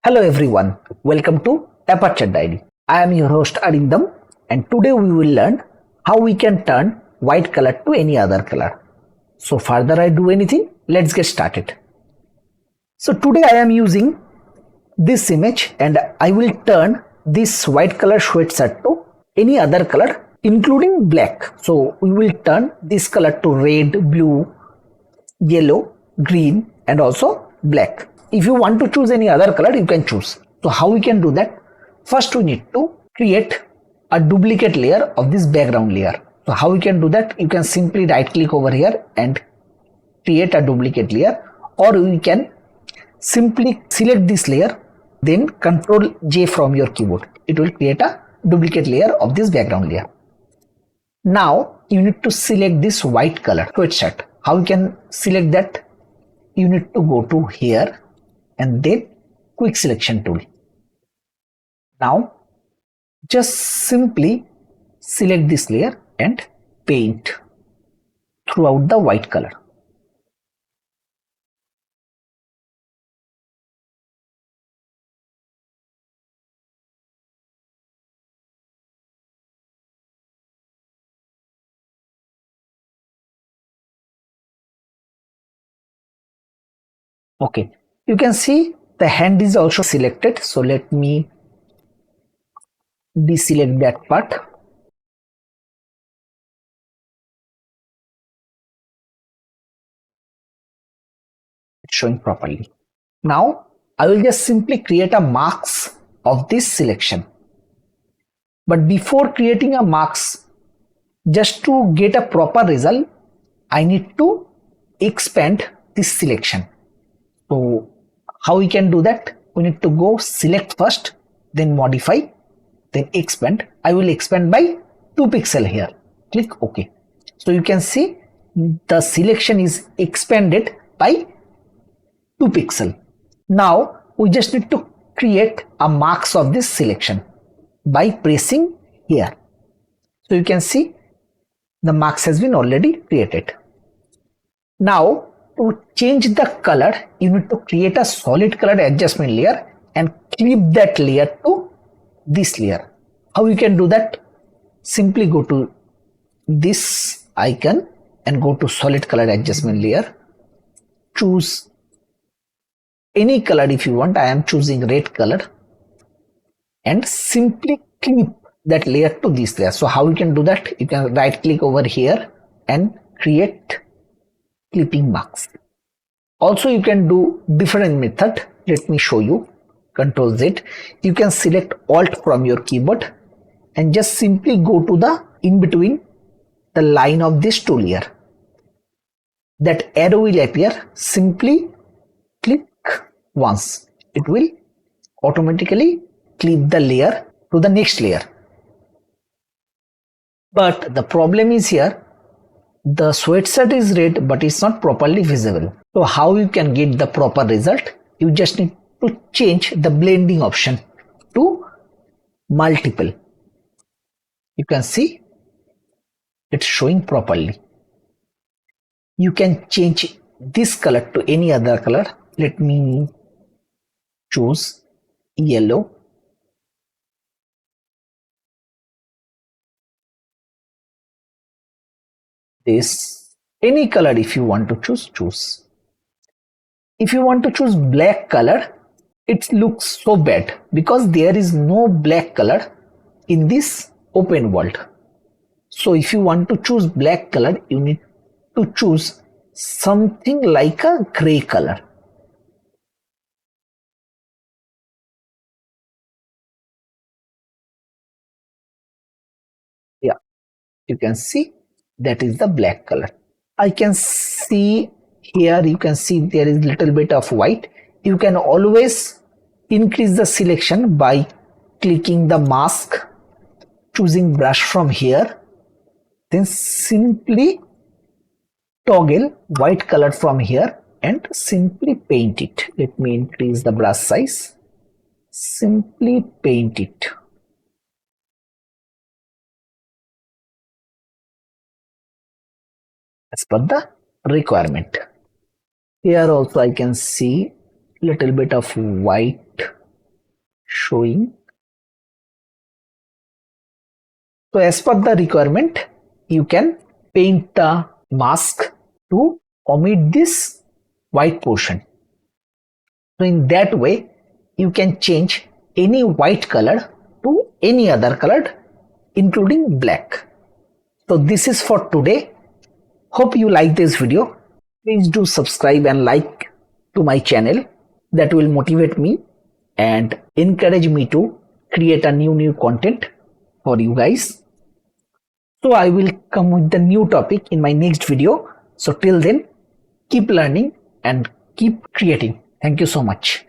Hello everyone, welcome to Aperture Diary. I am your host Arindam and today we will learn how we can turn white color to any other color. So further I do anything, let's get started. So today I am using this image and I will turn this white color sweatshirt to any other color including black. So we will turn this color to red, blue, yellow, green and also black. If you want to choose any other color, you can choose. So how we can do that? First we need to create a duplicate layer of this background layer. So how we can do that? You can simply right click over here and create a duplicate layer, or we can simply select this layer, then Ctrl J from your keyboard. It will create a duplicate layer of this background layer. Now you need to select this white color sweatshirt. How you can select that? You need to go to here and then quick selection tool. Now just simply select this layer and paint throughout the white color. Okay, you can see the hand is also selected. So let me deselect that part. It's showing properly. Now I will just simply create a marks of this selection. But before creating a marks, just to get a proper result, I need to expand this selection. So how we can do that? We need to go select first, then modify, then expand. I will expand by 2 pixel here. Click OK. So you can see the selection is expanded by 2 pixel. Now we just need to create a marks of this selection by pressing here. So you can see the marks has been already created. Now to change the color, you need to create a solid color adjustment layer and clip that layer to this layer. How you can do that? Simply go to this icon and go to solid color adjustment layer. Choose any color if you want. I am choosing red color and simply clip that layer to this layer. So how you can do that? You can right click over here and create clipping marks. Also you can do different method. Let me show you. Ctrl Z. You can select Alt from your keyboard and just simply go to the in between the line of this two layer. That arrow will appear. Simply click once. It will automatically clip the layer to the next layer. But the problem is here, the sweatshirt is red but it's not properly visible. So how you can get the proper result? You just need to change the blending option to multiple. You can see it's showing properly. You can change this color to any other color. Let me choose yellow. This any color if you want to choose. If you want to choose black color, it looks so bad because there is no black color in this open world. So if you want to choose black color, you need to choose something like a gray color. Yeah, you can see that is the black color. I can see here, you can see there is little bit of white. You can always increase the selection by clicking the mask, choosing brush from here, then simply toggle white color from here and simply paint it. Let me increase the brush size. Simply paint it. As per the requirement. Here also I can see little bit of white showing. So as per the requirement, you can paint the mask to omit this white portion. So in that way, you can change any white color to any other color, including black. So this is for today. Hope you like this video. Please do subscribe and like to my channel. That will motivate me and encourage me to create a new content for you guys. So I will come with the new topic in my next video. So till then, keep learning and keep creating. Thank you so much.